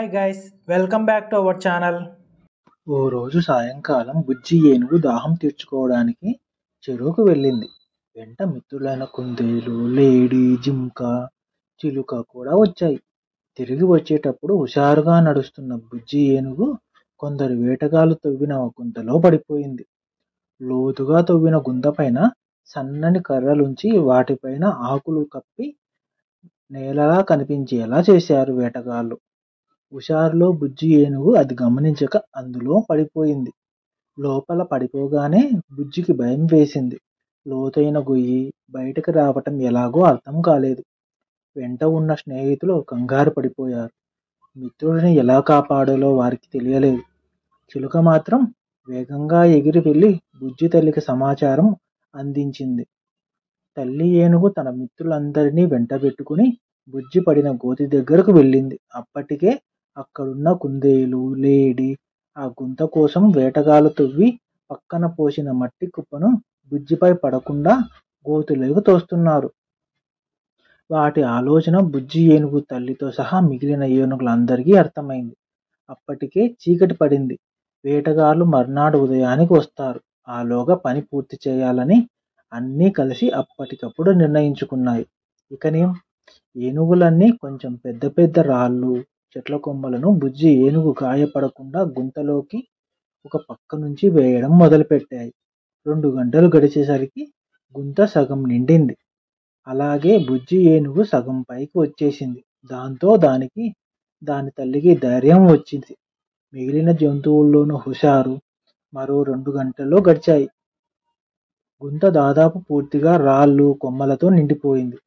guys, welcome back to our channel. ఓ రోజు సాయంకాలం బుజ్జి ఏనుగు దాహం తీర్చుకోవడానికి చెరువుకు వెళ్ళింది. వెంట మిత్రులైన కుందేలు, లేడి, జింక, చిలుక కూడా వచ్చాయి. తిరిగి వచ్చేటప్పుడు హుషారుగా నడుస్తున్న బుజ్జి ఏనుగు కొందరు వేటగాళ్ళు తవ్విన గుంతలో పడిపోయింది. లోతుగా తవ్విన గుంతపైన సన్నని కర్రలుంచి వాటిపైన ఆకులు కప్పి నేలలా కనిపించేలా చేశారు వేటగాళ్ళు. హుషారులో బుజ్జి ఏనుగు అది గమనించక అందులో పడిపోయింది. లోపల పడిపోగానే బుజ్జికి భయం వేసింది. లోతైన గొయ్యి, బయటకు రావటం ఎలాగో అర్థం కాలేదు. వెంట ఉన్న స్నేహితులు కంగారు పడిపోయారు. మిత్రుడిని ఎలా కాపాడాలో వారికి తెలియలేదు. చిలుక మాత్రం వేగంగా ఎగిరి వెళ్ళి బుజ్జి తల్లికి సమాచారం అందించింది. తల్లి ఏనుగు తన మిత్రులందరినీ వెంటబెట్టుకుని బుజ్జి పడిన గోతి దగ్గరకు వెళ్ళింది. అప్పటికే అక్కడున్న కుందేలు, లేడి ఆ గుంత కోసం వేటగాళ్ళు తవ్వి పక్కన పోసిన మట్టి కుప్పను బుజ్జిపై పడకుండా గోతిలోకి తోస్తున్నారు. వాటి ఆలోచన బుజ్జి ఏనుగు తల్లితో సహా మిగిలిన ఏనుగులందరికీ అర్థమైంది. అప్పటికే చీకటి పడింది. వేటగాళ్ళు మర్నాడు ఉదయానికి వస్తారు. ఆలోగా పని పూర్తి చేయాలని అన్నీ కలిసి అప్పటికప్పుడు నిర్ణయించుకున్నాయి. ఇకనేం, ఏనుగులన్నీ కొంచెం పెద్ద పెద్ద రాళ్ళు, చెట్ల కొమ్మలను బుజ్జి ఏనుగు గాయపడకుండా గుంతలోకి ఒక పక్క నుంచి వేయడం మొదలుపెట్టాయి. 2 గంటలు గడిచేసరికి గుంత సగం నిండింది. అలాగే బుజ్జి ఏనుగు సగం పైకి వచ్చేసింది. దాంతో దాని తల్లికి ధైర్యం వచ్చింది. మిగిలిన జంతువుల్లోనూ హుషారు. మరో 2 గంటల్లో గడిచాయి. గుంత దాదాపు పూర్తిగా రాళ్ళు, కొమ్మలతో నిండిపోయింది.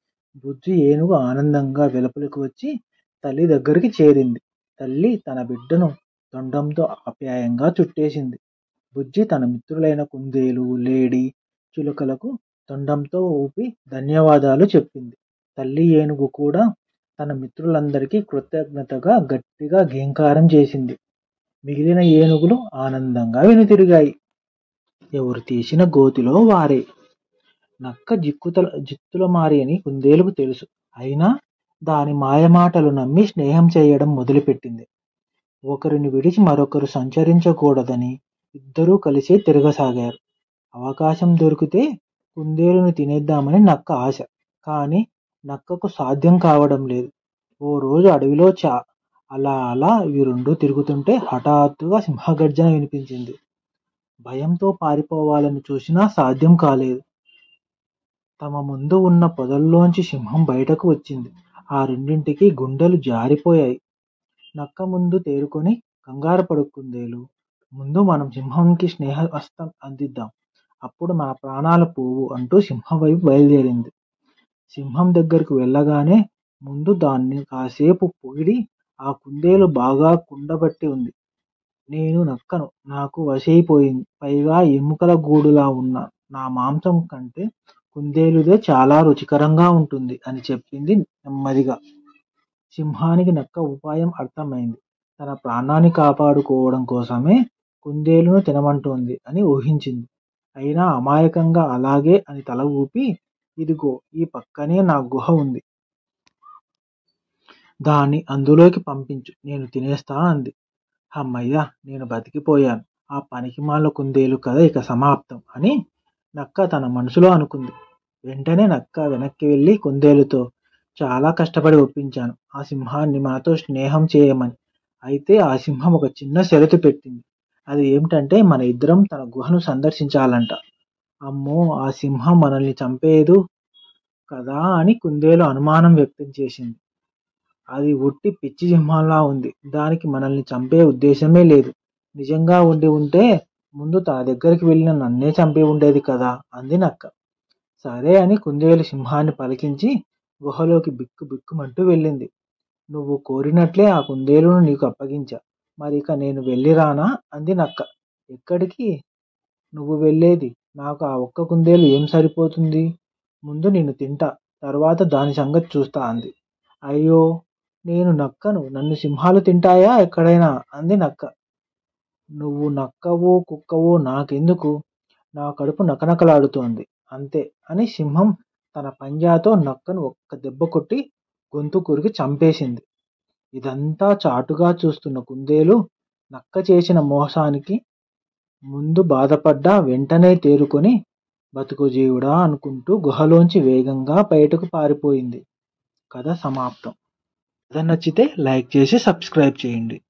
బుజ్జి ఏనుగు ఆనందంగా వెలుపలికి వచ్చి తల్లి దగ్గరికి చేరింది. తల్లి తన బిడ్డను తొండంతో ఆప్యాయంగా చుట్టేసింది. బుజ్జి తన మిత్రులైన కుందేలు, లేడి, చిలుకలకు తొండంతో ఊపి ధన్యవాదాలు చెప్పింది. తల్లి ఏనుగు కూడా తన మిత్రులందరికీ కృతజ్ఞతగా గట్టిగా ఘీంకారం చేసింది. మిగిలిన ఏనుగులు ఆనందంగా వెనుతిరిగాయి. ఎవరు తీసిన గోతిలో వారే. నక్క జిత్తుల మారి అని కుందేలుకు తెలుసు. అయినా దాని మాయమాటలు నమ్మి స్నేహం చేయడం మొదలుపెట్టింది. ఒకరిని విడిచి మరొకరు సంచరించకూడదని ఇద్దరూ కలిసే తిరగసాగారు. అవకాశం దొరికితే కుందేలును తినేద్దామని నక్క ఆశ. కానీ నక్కకు సాధ్యం కావడం లేదు. ఓ రోజు అడవిలో అలా ఇవి రెండూ తిరుగుతుంటే హఠాత్తుగా సింహగర్జన వినిపించింది. భయంతో పారిపోవాలని చూసినా సాధ్యం కాలేదు. తమ ముందు ఉన్న పొదల్లోంచి సింహం బయటకు వచ్చింది. ఆ రెండింటికి గుండెలు జారిపోయాయి. నక్క ముందు తేరుకొని కంగారు పడుకుందేలు. ముందు మనం సింహంకి స్నేహహస్తం అందిద్దాం. అప్పుడు మన ప్రాణాలు పోవు అంటూ సింహం వైపు బయలుదేరింది. సింహం దగ్గరకు వెళ్ళగానే ముందు దాన్ని కాసేపు పొగిడి, ఆ కుందేలు బాగా కుండబట్టి ఉంది. నేను నక్కను, నాకు వశైపోయింది. పైగా ఎముకల గూడులా ఉన్న నా మాంసం కంటే కుందేలుదే చాలా రుచికరంగా ఉంటుంది అని చెప్పింది నెమ్మదిగా. సింహానికి నక్క ఉపాయం అర్థమైంది. తన ప్రాణాన్ని కాపాడుకోవడం కోసమే కుందేలును తినమంటోంది అని ఊహించింది. అయినా అమాయకంగా అలాగే అని తల ఊపి, ఇదిగో ఈ పక్కనే నా గుహ ఉంది. దాన్ని అందులోకి పంపించు, నేను తినేస్తా అంది. హమ్మయ్య, నేను బతికిపోయాను. ఆ పనికిమాలిన కుందేలు కథ ఇక సమాప్తం అని నక్క తన మనసులో అనుకుంది. వెంటనే నక్క వెనక్కి వెళ్ళి కుందేలుతో, చాలా కష్టపడి ఒప్పించాను ఆ సింహాన్ని మనతో స్నేహం చేయమని. అయితే ఆ సింహం ఒక చిన్న షరతు పెట్టింది. అది ఏమిటంటే మన ఇద్దరం తన గుహను సందర్శించాలంట. అమ్మో, ఆ సింహం మనల్ని చంపేదు కదా అని కుందేలు అనుమానం వ్యక్తం చేసింది. అది ఒట్టి పిచ్చి సింహంలా ఉంది. దానికి మనల్ని చంపే ఉద్దేశమే లేదు. నిజంగా ఉంటే ముందు తన దగ్గరికి వెళ్ళిన నన్నే చంపి ఉండేది కదా అంది నక్క. సరే అని కుందేలు సింహాన్ని పలికించి గుహలోకి బిక్కుమంటూ వెళ్ళింది. నువ్వు కోరినట్లే ఆ కుందేలును నీకు అప్పగించా. మరిక నేను వెళ్ళిరానా అంది నక్క. ఎక్కడికి నువ్వు వెళ్ళేది? నాకు ఆ ఒక్క కుందేలు ఏం సరిపోతుంది? ముందు నిన్ను తింటా, తర్వాత దాని సంగతి చూస్తా అంది. అయ్యో, నేను నక్కను, నన్ను సింహాలు తింటాయా ఎక్కడైనా అంది నక్క. నువ్వు నక్కవో కుక్కవో నాకెందుకు, నా కడుపు నకనకలాడుతోంది అంతే అని సింహం తన పంజాతో నక్కను ఒక్క దెబ్బ కొట్టి గొంతు కొరికి చంపేసింది. ఇదంతా చాటుగా చూస్తున్న కుందేలు నక్క చేసిన మోసానికి ముందు బాధపడ్డా వెంటనే తేరుకొని బతుకు జీవుడా అనుకుంటూ గుహలోంచి వేగంగా బయటకు పారిపోయింది. కథ సమాప్తం. కథ నచ్చితే లైక్ చేసి సబ్స్క్రైబ్ చేయండి.